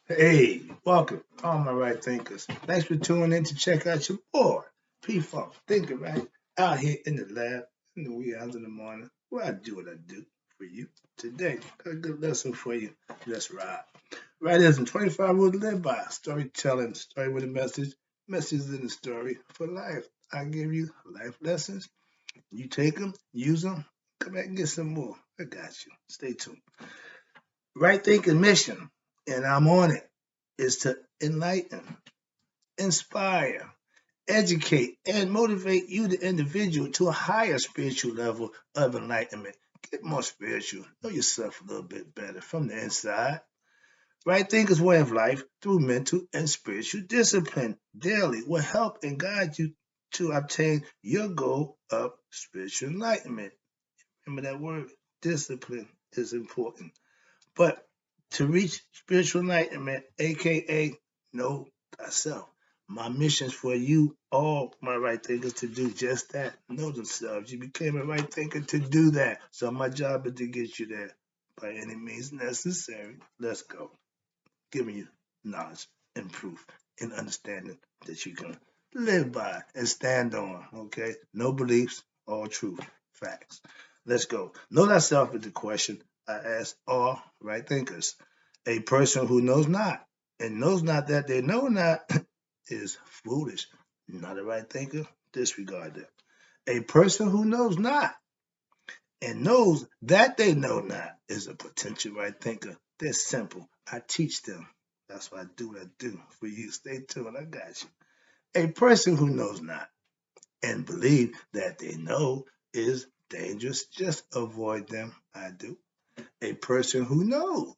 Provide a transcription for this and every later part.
Hey, welcome, all my right thinkers. Thanks for tuning in to check out your boy, P-Funk Thinker, right? Out here in the lab, in the wee hours of the morning, where I do what I do for you today. Got a good lesson for you. Let's ride. Right is in 25 rules to live by. Storytelling, story with a message. Message in the story for life. I give you life lessons. You take them, use them, come back and get some more. I got you. Stay tuned. Right thinking mission, and I'm on it, is to enlighten, inspire, educate, and motivate you, the individual, to a higher spiritual level of enlightenment. Get more spiritual. Know yourself a little bit better from the inside. Right thinkers way of life through mental and spiritual discipline daily will help and guide you to obtain your goal of spiritual enlightenment. Remember that word, discipline is important. But to reach spiritual enlightenment, aka know thyself, my mission is for you, all my right thinkers, to do just that. Know themselves. You became a right thinker to do that. So my job is to get you there by any means necessary. Let's go. Giving you knowledge and proof and understanding that you can live by and stand on. Okay? No beliefs, all truth, facts. Let's go. Know thyself is the question I ask all right thinkers. A person who knows not and knows not that they know not is foolish. Not a right thinker. Disregard that. A person who knows not and knows that they know not is a potential right thinker. They're simple. I teach them. That's why I do what I do for you. Stay tuned. I got you. A person who knows not and believe that they know is dangerous. Just avoid them. I do. A person who knows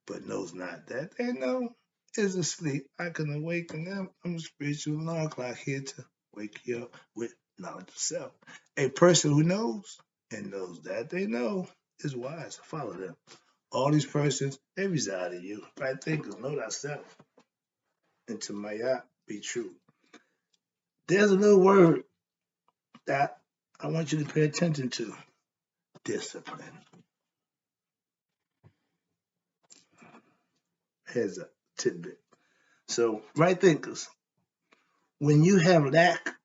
but knows not that they know is asleep. I can awaken them. I'm a spiritual alarm clock here to wake you up with knowledge of self. A person who knows and knows that they know is wise. Follow them. All these persons, they reside in you. Right thinkers, know thyself. And to Maya, be true. There's a little word that I want you to pay attention to. Discipline. Here's a tidbit. So, right thinkers, when you have lack,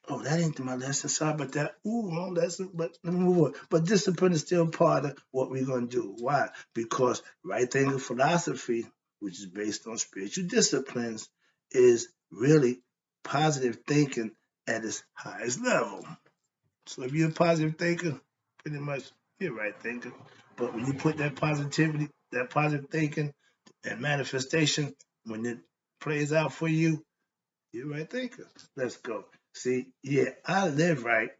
oh, that ain't my lesson. Sorry about that. Ooh, no lesson, but let me move on. But discipline is still part of what we're going to do. Why? Because right thinking philosophy, which is based on spiritual disciplines, is really positive thinking at its highest level. So if you're a positive thinker, pretty much you're a right thinker. But when you put that positivity, that positive thinking and manifestation, when it plays out for you, you're a right thinker. Let's go. See, yeah, I live right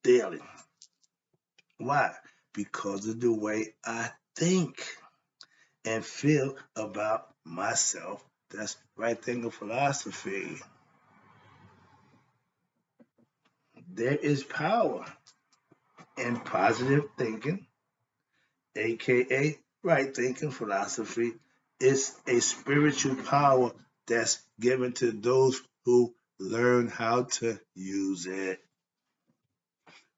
daily. Why? Because of the way I think and feel about myself. That's right thinking philosophy. There is power in positive thinking, aka right thinking philosophy. It's a spiritual power that's given to those who learn how to use it.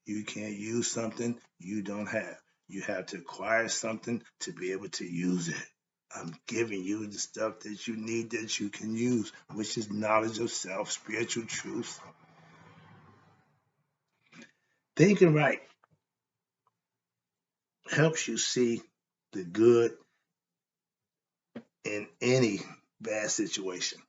You can't use something you don't have. You have to acquire something to be able to use it. I'm giving you the stuff that you need that you can use, which is knowledge of self, spiritual truth. Thinking right helps you see the good in any bad situation.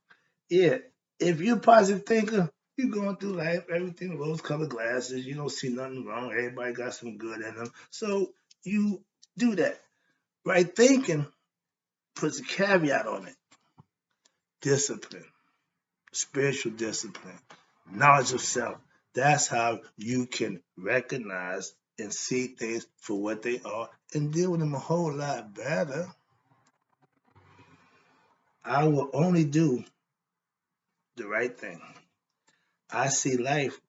Yeah, if you're a positive thinker, you're going through life, everything rose colored glasses, you don't see nothing wrong, everybody got some good in them. So you do that. Right thinking puts a caveat on it. Discipline, spiritual discipline, knowledge of self. That's how you can recognize and see things for what they are and deal with them a whole lot better. I will only do the right thing. I see life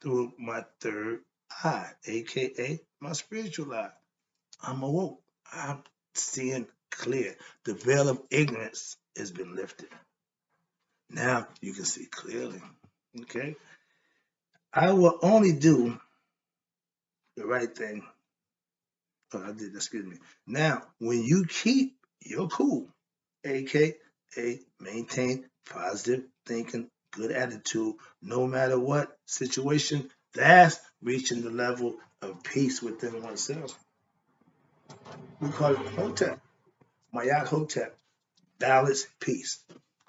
through my third eye, aka my spiritual eye. I'm awoke. I'm seeing clear. The veil of ignorance has been lifted. Now you can see clearly. Okay? I will only do the right thing. Oh, I did, excuse me. Now, when you keep you're cool. AKA maintain positive thinking, good attitude, no matter what situation. That's reaching the level of peace within oneself. We call it Hotep, Mayat Hotep, balance, peace.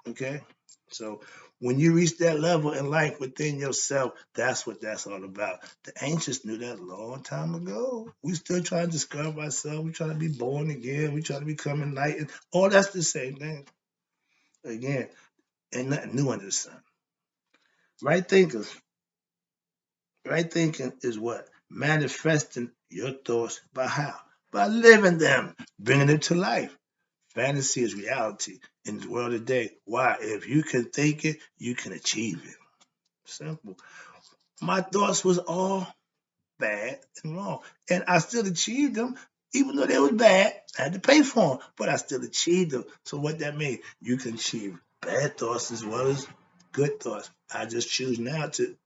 Okay? So when you reach that level in life within yourself, that's what that's all about. The ancients knew that a long time ago. We still trying to discover ourselves. We trying to be born again. We trying to become enlightened. All that's the same thing. Again, ain't nothing new under the sun. Right thinkers, right thinking is what? Manifesting your thoughts by how? By living them, bringing them to life. Fantasy is reality in the world today. Why? If you can think it, you can achieve it. Simple. My thoughts was all bad and wrong. And I still achieved them, even though they was bad. I had to pay for them, but I still achieved them. So what that means? You can achieve bad thoughts as well as good thoughts. I just choose now to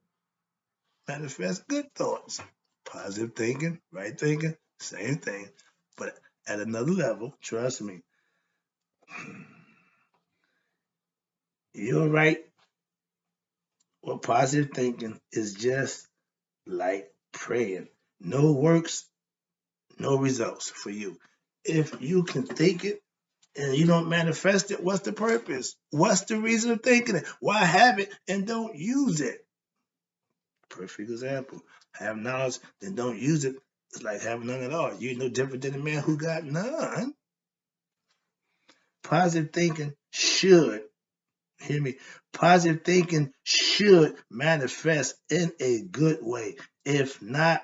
manifest good thoughts. Positive thinking, right thinking, same thing. But at another level, trust me, you're right. Well, positive thinking is just like praying. No works, no results for you. If you can think it and you don't manifest it, what's the purpose? What's the reason of thinking it? Why have it and don't use it? Perfect example. Have knowledge, then don't use it. It's like having none at all. You're no different than a man who got none. Positive thinking should, hear me, positive thinking should manifest in a good way. If not,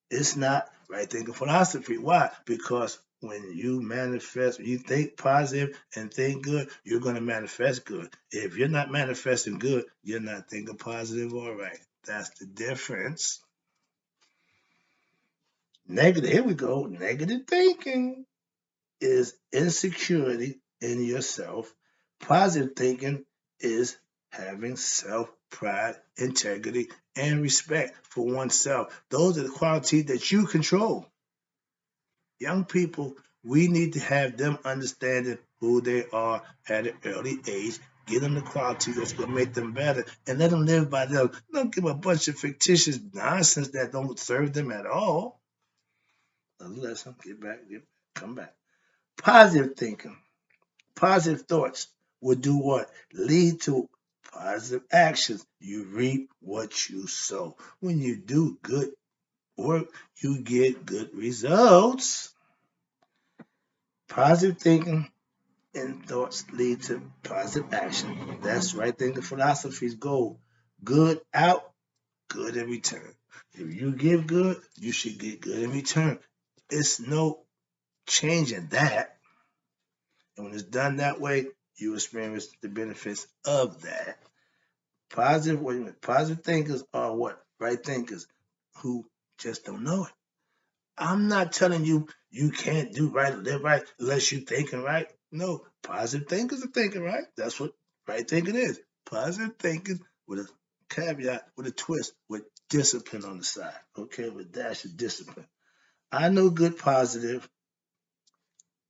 it's not right thinking philosophy. Why? Because when you manifest, when you think positive and think good, you're going to manifest good. If you're not manifesting good, you're not thinking positive or right. That's the difference. Negative, here we go. Negative thinking is insecurity in yourself. Positive thinking is having self pride, integrity, and respect for oneself. Those are the qualities that you control. Young people, we need to have them understanding who they are at an early age. Give them the quality that's going to make them better and let them live by them. Don't give them a bunch of fictitious nonsense that don't serve them at all. Listen, come back. Positive thinking, positive thoughts will do what? Lead to positive actions. You reap what you sow. When you do good work, you get good results. Positive thinking and thoughts lead to positive action. That's right thinking philosophy's goal. Good out, good in return. If you give good, you should get good in return. It's no changing that. And when it's done that way, you experience the benefits of that. Positive, wait a minute, positive thinkers are what? Right thinkers who just don't know it. I'm not telling you you can't do right or live right unless you're thinking right. No, positive thinkers are thinking right. That's what right thinking is. Positive thinking with a caveat, with a twist, with discipline on the side. Okay, with a dash of discipline. I know good positive,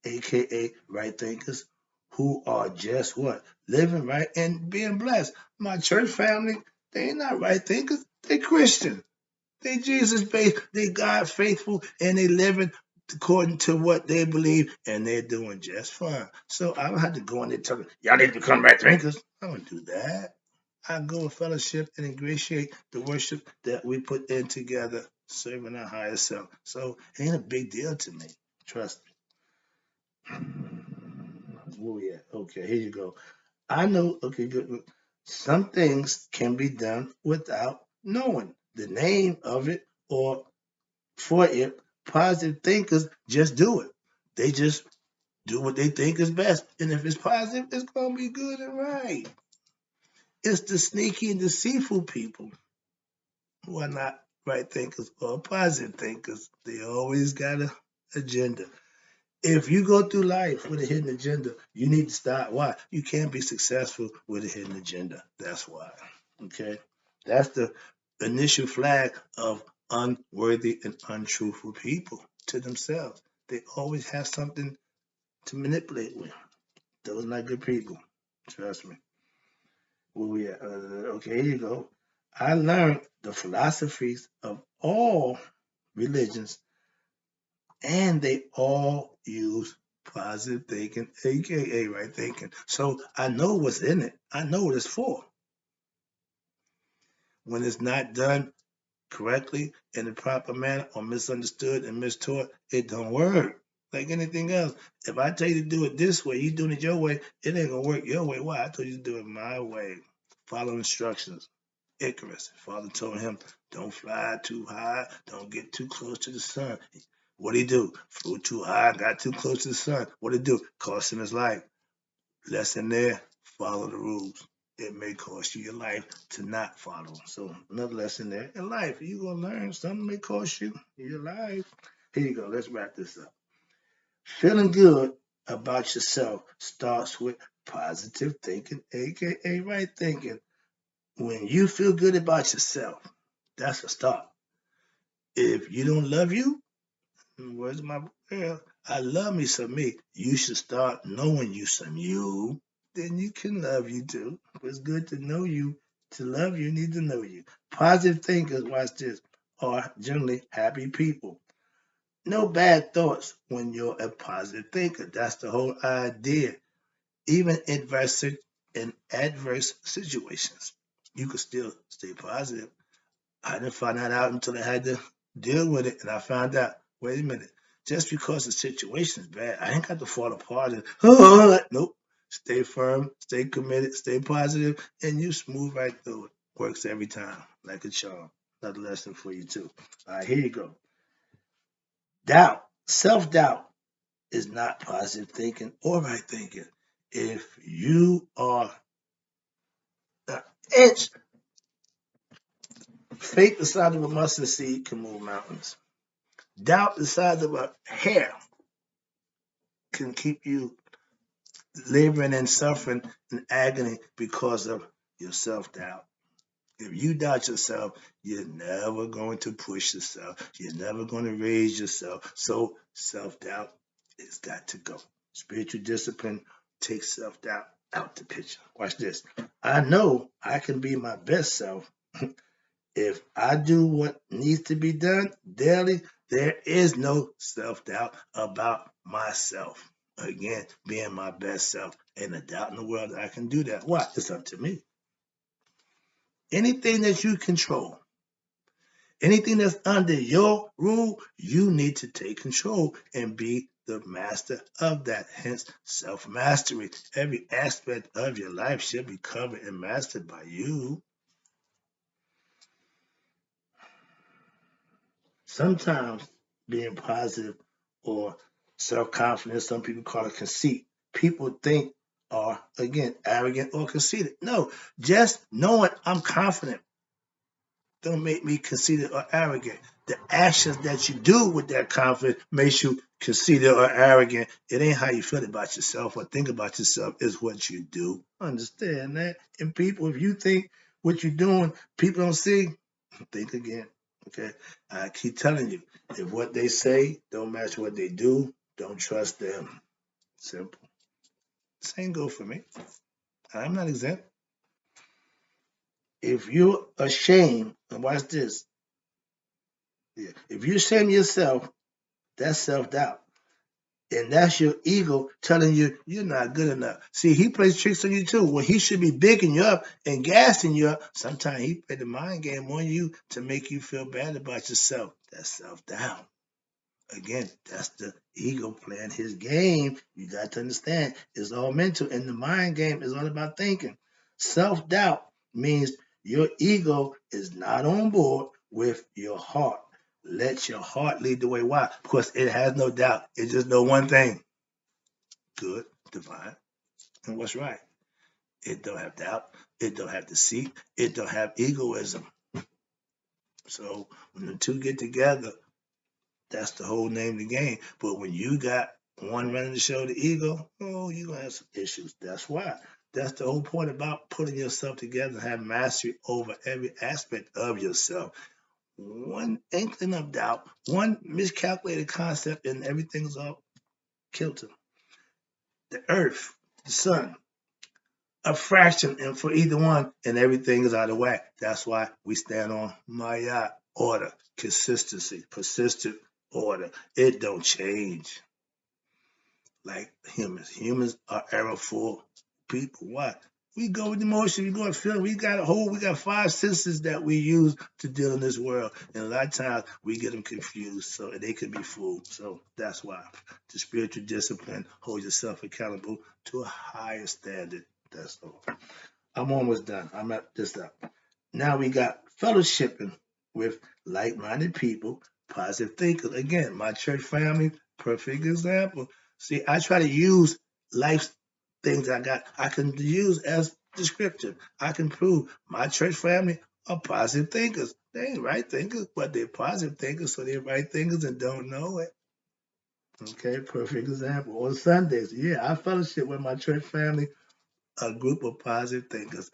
aka right thinkers, who are just what? Living right and being blessed. My church family, they ain't not right thinkers, they Christian. They Jesus based, they God faithful, and they living according to what they believe, and they're doing just fine. So I don't have to go in there telling y'all need to become right thinkers. I don't do that. I go and fellowship and ingratiate the worship that we put in together, serving our higher self. So it ain't a big deal to me. Trust me. Where we at? Okay, here you go. I know, okay, good. Some things can be done without knowing the name of it or for it. Positive thinkers just do it. They just do what they think is best. And if it's positive, it's going to be good and right. It's the sneaky and deceitful people who are not right thinkers or positive thinkers. They always got an agenda. If you go through life with a hidden agenda, you need to stop. Why? You can't be successful with a hidden agenda. That's why. Okay? That's the initial flag of unworthy and untruthful people to themselves. They always have something to manipulate with. Those are not good people. Trust me. Where we at? Okay, here you go. I learned the philosophies of all religions, and they all use positive thinking, aka right thinking. So I know what's in it. I know what it's for. When it's not done correctly in the proper manner or misunderstood and mistaught, it don't work. Like anything else. If I tell you to do it this way, you doing it your way, it ain't gonna work your way. Why? I told you to do it my way. Follow instructions. Icarus, father told him, don't fly too high, don't get too close to the sun. What'd he do? Flew too high, got too close to the sun. What'd he do? Cost him his life. Lesson there, follow the rules. It may cost you your life to not follow. So another lesson there. In life, you're going to learn something may cost you your life. Here you go. Let's wrap this up. Feeling good about yourself starts with positive thinking, aka right thinking. When you feel good about yourself, that's a start. If you don't love you, where's my girl? I love me some me. You should start knowing you some you. Then you can love you too. It's good to know you. To love you, need to know you. Positive thinkers, watch this, are generally happy people. No bad thoughts when you're a positive thinker. That's the whole idea. Even in adverse situations, you can still stay positive. I didn't find that out until I had to deal with it, and I found out, wait a minute, just because the situation is bad, I ain't got to fall apart and, nope. Stay firm, stay committed, stay positive, and you smooth right through it. Works every time, like a charm. Another lesson for you, too. All right, here you go. Doubt, self-doubt is not positive thinking or right thinking. If you are an inch, faith the size of a mustard seed can move mountains. Doubt the size of a hair can keep you laboring and suffering and agony because of your self doubt. If you doubt yourself, you're never going to push yourself. You're never going to raise yourself. So self doubt has got to go. Spiritual discipline takes self doubt out the picture. Watch this. I know I can be my best self if I do what needs to be done daily. There is no self doubt about myself. Again, being my best self. Ain't a doubt in the world that I can do that. Why? It's up to me. Anything that you control, anything that's under your rule, you need to take control and be the master of that. Hence, self mastery. Every aspect of your life should be covered and mastered by you. Sometimes being positive or self confidence, some people call it conceit. People think are, again, arrogant or conceited. No, just knowing I'm confident don't make me conceited or arrogant. The actions that you do with that confidence makes you conceited or arrogant. It ain't how you feel about yourself or think about yourself, it's what you do. Understand that? And people, if you think what you're doing, people don't see, think again. Okay? I keep telling you, if what they say don't match what they do, don't trust them. Simple. Same go for me. I'm not exempt. If you're ashamed, and watch this, yeah, if you shame yourself, that's self-doubt. And that's your ego telling you you're not good enough. See, he plays tricks on you too. When he should be bigging you up and gassing you up, sometimes he plays the mind game on you to make you feel bad about yourself. That's self-doubt. Again, that's the ego playing his game. You got to understand, it's all mental. And the mind game is all about thinking. Self-doubt means your ego is not on board with your heart. Let your heart lead the way. Why? Because it has no doubt. It just know one thing. Good, divine, and what's right. It don't have doubt. It don't have deceit. It don't have egoism. So when the two get together, that's the whole name of the game. But when you got one running the show, the ego, oh, you're going to have some issues. That's why. That's the whole point about putting yourself together and have mastery over every aspect of yourself. one inkling of doubt, one miscalculated concept, and everything's all kilter. The earth, the sun, a fraction and for either one, and everything is out of whack. That's why we stand on Maya order, consistency, persistent order. It don't change like humans. Humans are errorful people. Why? We go with emotion, we go with feeling. We got five senses that we use to deal in this world. And a lot of times we get them confused so they can be fooled. So that's why the spiritual discipline holds yourself accountable to a higher standard. That's all. I'm almost done. I'm at this up. Now we got fellowshipping with like-minded people, positive thinkers. Again, my church family, perfect example. See, I try to use life things I can use as descriptive. I can prove my church family are positive thinkers. They ain't right thinkers, but they're positive thinkers, so they're right thinkers and don't know it. Okay, perfect example. On Sundays, yeah, I fellowship with my church family, a group of positive thinkers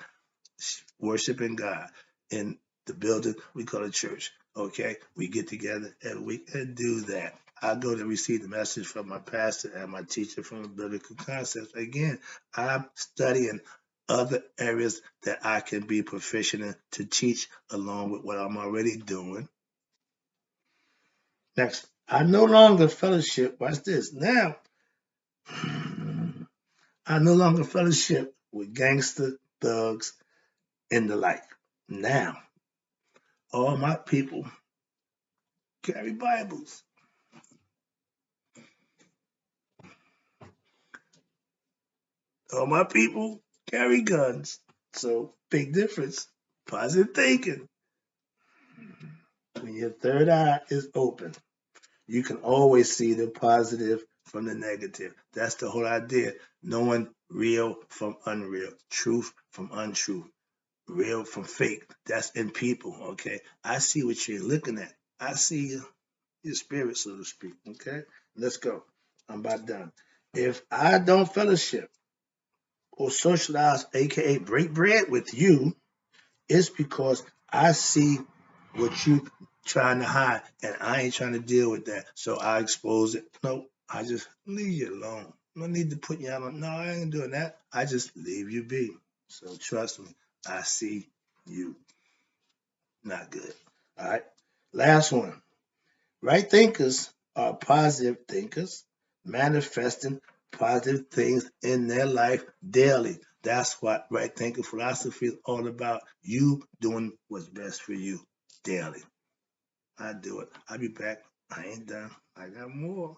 worshiping God in the building we call a church. Okay, we get together every week and do that. I go to receive the message from my pastor and my teacher from the biblical concepts. Again, I'm studying other areas that I can be proficient in to teach along with what I'm already doing. Next, I no longer fellowship. Watch this. Now, I no longer fellowship with gangster thugs and the like. Now, all my people carry Bibles. All my people carry guns. So, big difference. Positive thinking. When your third eye is open, you can always see the positive from the negative. That's the whole idea. Knowing real from unreal, truth from untruth, real from fake. That's in people, okay? I see what you're looking at. I see your spirit, so to speak, okay? Let's go. I'm about done. If I don't fellowship or socialize, aka break bread with you, it's because I see what you trying to hide and I ain't trying to deal with that. So I expose it. No, I just leave you alone. No need to put you out on. No, I ain't doing that. I just leave you be. So trust me, I see you. Not good. All right. Last one. Right thinkers are positive thinkers, manifesting positive things in their life daily. That's what right thinking philosophy is all about. You doing what's best for you daily. I do it. I'll be back. I ain't done. I got more.